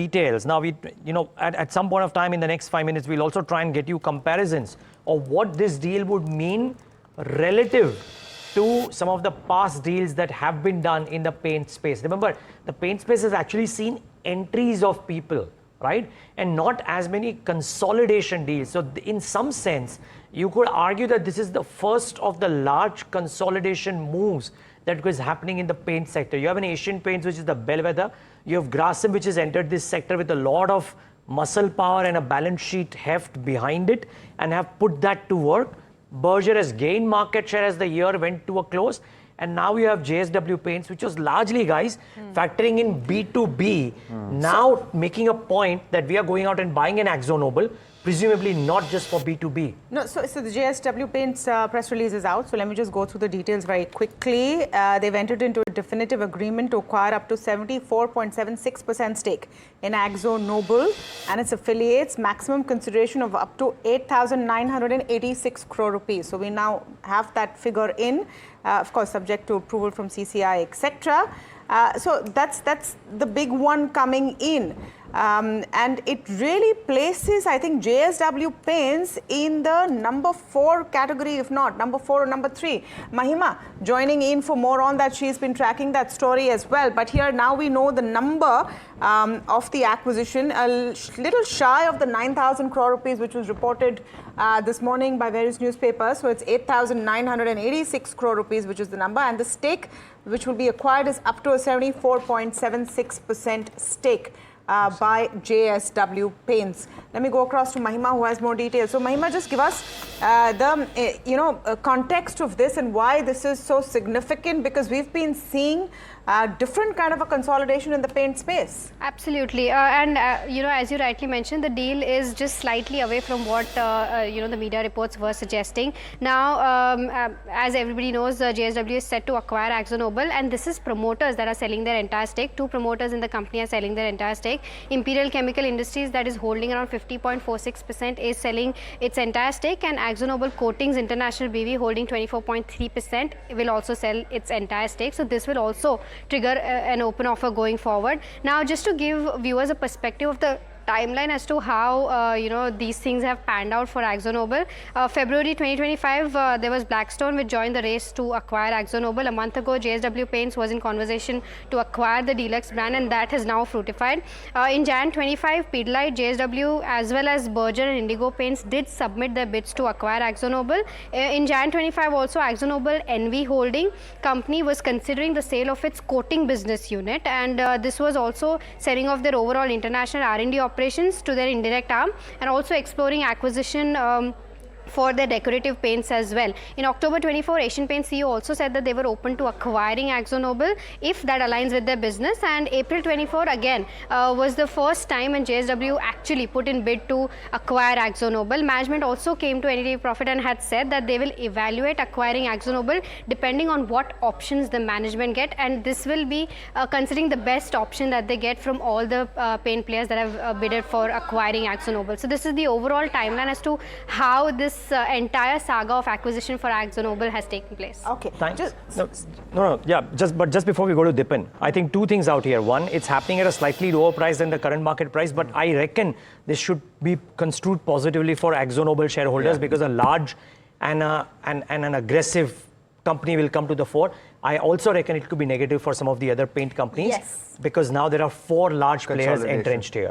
details. Now, at some point of time in the next 5 minutes, we'll also try and get you comparisons of what this deal would mean relative to some of the past deals that have been done in the paint space. Remember, the paint space has actually seen entries of people, right? And not as many consolidation deals. So in some sense, you could argue that this is the first of the large consolidation moves that was happening in the paint sector. You have an Asian Paints, which is the bellwether. You have Grasim, which has entered this sector with a lot of muscle power and a balance sheet heft behind it and have put that to work. Berger has gained market share as the year went to a close. And now you have JSW Paints, which was largely, guys, factoring in B2B, now making a point that we are going out and buying an Akzo Nobel, presumably not just for B2B. No, so the JSW Paints press release is out. So let me just go through the details very quickly. They've entered into a definitive agreement to acquire up to 74.76% stake in Akzo Nobel and its affiliates, maximum consideration of up to 8,986 crore rupees. So we now have that figure in, of course, subject to approval from CCI, etc. So that's the big one coming in. And it really places, I think, JSW Paints in the number 4 category, if not number 4 or number 3. Mahima joining in for more on that. She's been tracking that story as well. But here now we know the number of the acquisition, a little shy of the 9,000 crore rupees, which was reported this morning by various newspapers. So it's 8,986 crore rupees, which is the number. And the stake which will be acquired is up to a 74.76% stake by JSW Paints. Let me go across to Mahima, who has more details. So Mahima, just give us the context of this and why this is so significant, because we've been seeing different kind of a consolidation in the paint space. Absolutely, and as you rightly mentioned, the deal is just slightly away from what the media reports were suggesting. Now, as everybody knows, JSW is set to acquire Akzo Nobel, and this is promoters that are selling their entire stake. 2 promoters in the company are selling their entire stake. Imperial Chemical Industries, that is holding around 50.46%, is selling its entire stake, and Akzo Nobel Coatings International BV, holding 24.3%, will also sell its entire stake. So this will also trigger an open offer going forward. Now, just to give viewers a perspective of the timeline as to how these things have panned out for Akzo Nobel. February 2025, there was Blackstone which joined the race to acquire Akzo Nobel. A month ago, JSW Paints was in conversation to acquire the Deluxe brand, and that has now fruitified. In Jan 25, Pidilite, JSW as well as Berger and Indigo Paints did submit their bids to acquire Akzo Nobel. In Jan 25 also, Akzo Nobel NV Holding Company was considering the sale of its coating business unit, and this was also setting off their overall international R&D operations to their indirect arm, and also exploring acquisition for their decorative paints as well. In October 24, Asian Paints CEO also said that they were open to acquiring Akzo Nobel if that aligns with their business. And April 24 again was the first time when JSW actually put in bid to acquire Akzo Nobel. Management also came to NDTV Profit and had said that they will evaluate acquiring Akzo Nobel depending on what options the management get, and this will be considering the best option that they get from all the paint players that have bidded for acquiring Akzo Nobel. So this is the overall timeline as to how this entire saga of acquisition for Akzo Nobel has taken place. Okay. But just before we go to Dipin, I think 2 things out here. One, it's happening at a slightly lower price than the current market price, but I reckon this should be construed positively for Akzo Nobel shareholders because a large and an aggressive company will come to the fore. I also reckon it could be negative for some of the other paint companies because now there are 4 large players entrenched here.